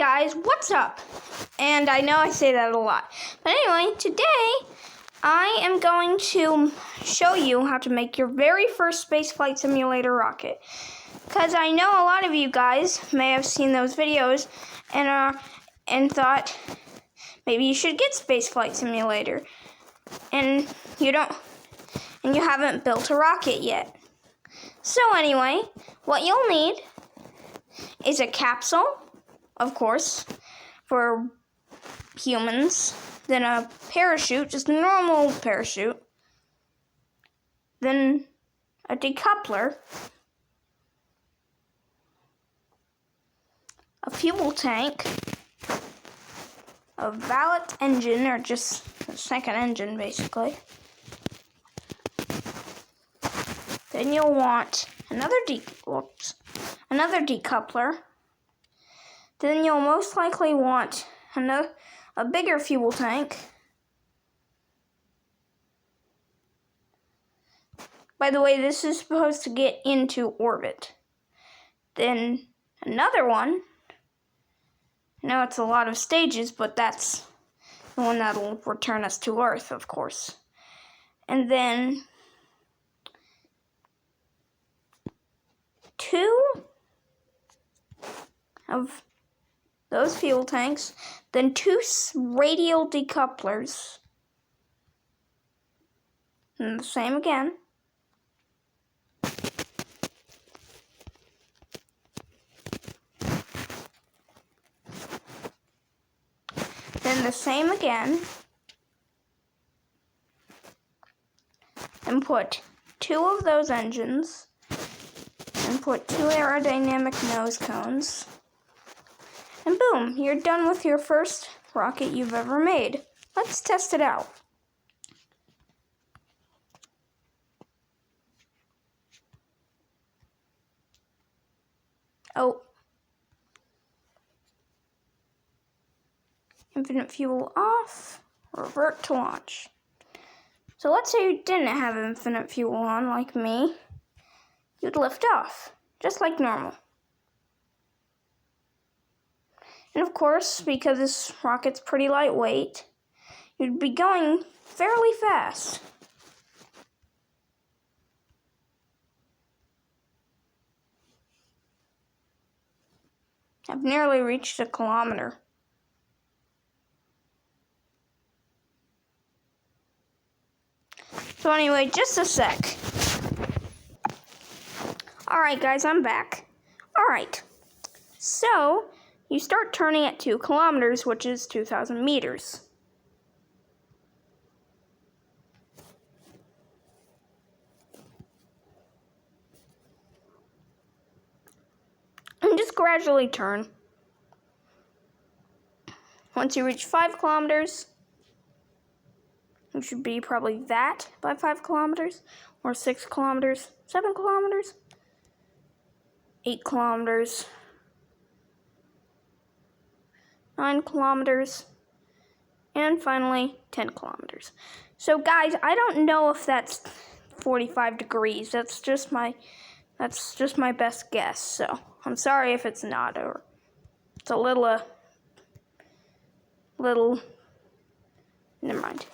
guys, what's up? And I know I say that a lot. But anyway, today I am going to show you how to make your very first spaceflight simulator rocket. Because I know a lot of you guys may have seen those videos and thought maybe you should get spaceflight simulator. And you haven't built a rocket yet. So anyway, what you'll need is a capsule, of course, for humans, then a parachute, just a normal parachute, then a decoupler, a fuel tank, a valet engine, or just a second engine, basically. Then you'll want another decoupler. Then you'll most likely want a bigger fuel tank. By the way, this is supposed to get into orbit. Then another one. I know it's a lot of stages, but that's the one that'll return us to Earth, of course. And then 2 of those fuel tanks, then 2 radial decouplers, and the same again. Then the same again, and put 2 of those engines, and put 2 aerodynamic nose cones, and boom, you're done with your first rocket you've ever made. Let's test it out. Oh. Infinite fuel off, revert to launch. So let's say you didn't have infinite fuel on like me. You'd lift off, just like normal. And of course, because this rocket's pretty lightweight, you'd be going fairly fast. I've nearly reached 1 kilometer. So anyway, just a sec. Alright guys, I'm back. Alright, so you start turning at 2 kilometers, which is 2,000 meters. And just gradually turn. Once you reach 5 kilometers, you should be probably that by 5 kilometers, or 6 kilometers, 7 kilometers, 8 kilometers, 9 kilometers, and finally 10 kilometers. So guys, I don't know if that's 45 degrees. That's just my best guess. So I'm sorry if it's not, or it's a little never mind.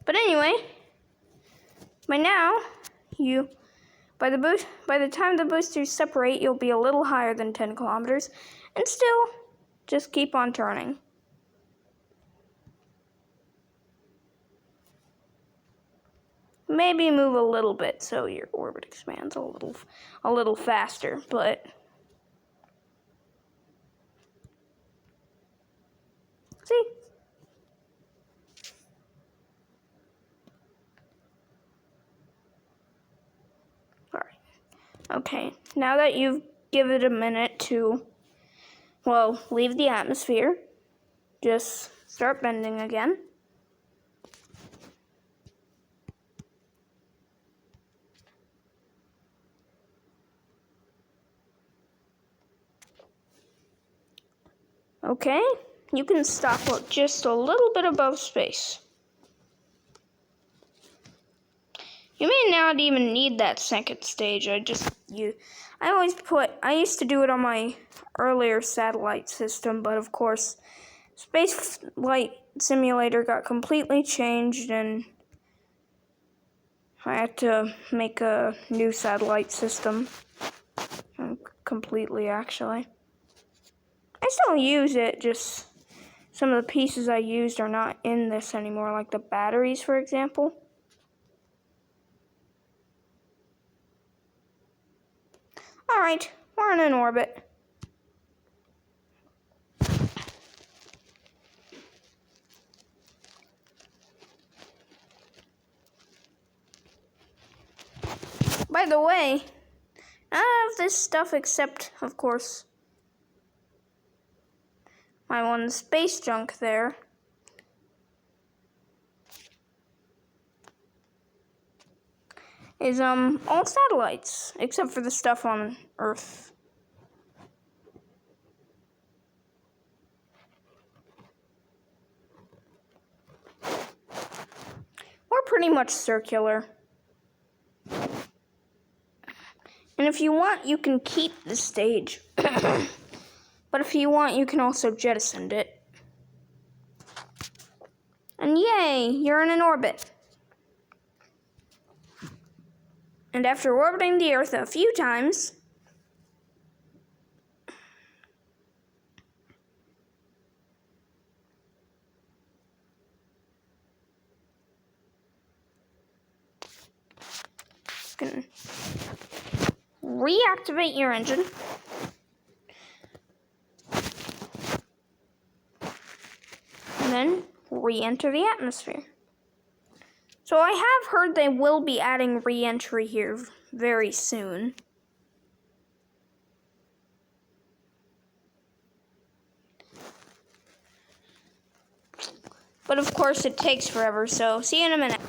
But anyway, by now, by the time the boosters separate, you'll be a little higher than 10 kilometers, and still, just keep on turning. Maybe move a little bit so your orbit expands a little faster, but see? Okay, now that you've given it a minute to, well, leave the atmosphere, just start bending again. Okay, you can stop just a little bit above space. You may not even need that second stage. I used to do it on my earlier satellite system, but of course, Space Flight Simulator got completely changed, and I had to make a new satellite system. Completely, actually. I still use it, just some of the pieces I used are not in this anymore, like the batteries, for example. Alright, we're in an orbit. By the way, none of this stuff except, of course, my one space junk there is all satellites, except for the stuff on Earth. We're pretty much circular. And if you want, you can keep the stage. But if you want, you can also jettison it. And yay, you're in an orbit. And after orbiting the Earth a few times, you can reactivate your engine. And then re-enter the atmosphere. So I have heard they will be adding re-entry here very soon. But of course it takes forever, so see you in a minute.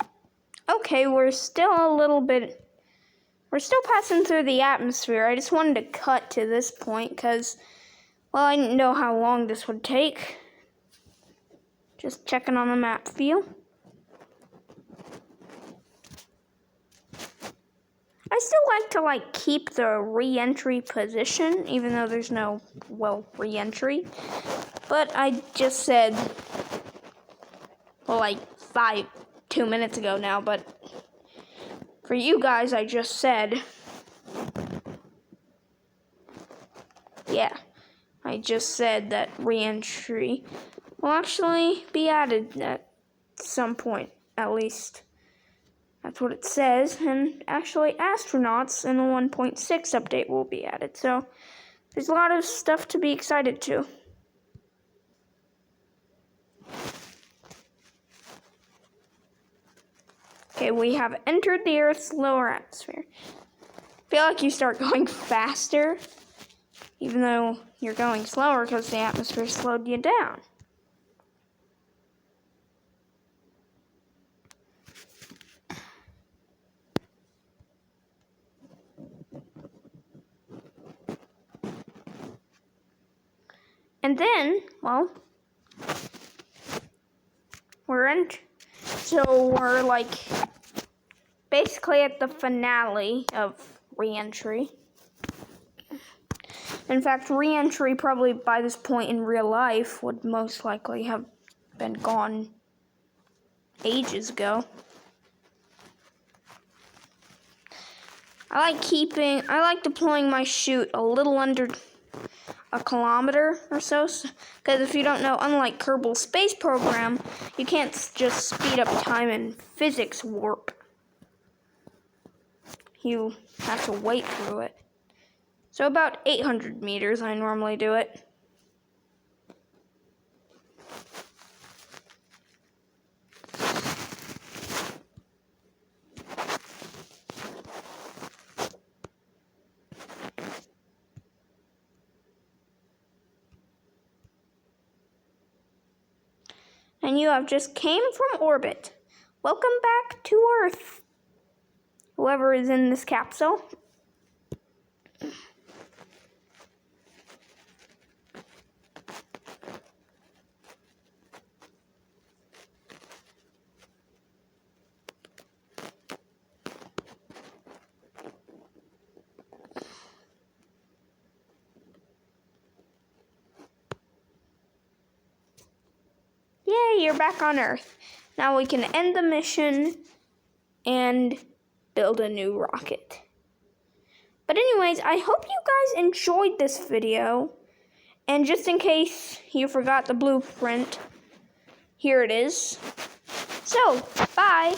Okay, we're still passing through the atmosphere. I just wanted to cut to this point because, well, I didn't know how long this would take. Just checking on the map view. I still like to keep the re-entry position, even though there's no, well, re-entry. But I just said, well, 2 minutes ago now, but for you guys, I just said, yeah, I just said that re-entry will actually be added at some point, at least. That's what it says, and actually astronauts in the 1.6 update will be added, so there's a lot of stuff to be excited to. Okay, we have entered the Earth's lower atmosphere. I feel like you start going faster, even though you're going slower because the atmosphere slowed you down. And then, well, we're basically at the finale of re-entry. In fact, re-entry probably by this point in real life would most likely have been gone ages ago. I like deploying my chute a little under a kilometer or so, because if you don't know, unlike Kerbal Space Program, you can't just speed up time in physics warp. You have to wait through it. So about 800 meters, I normally do it. And you have just came from orbit. Welcome back to Earth, whoever is in this capsule. hey, you're back on Earth. Now we can end the mission and build a new rocket. But anyways, I hope you guys enjoyed this video. And just in case you forgot the blueprint, here it is. So, bye.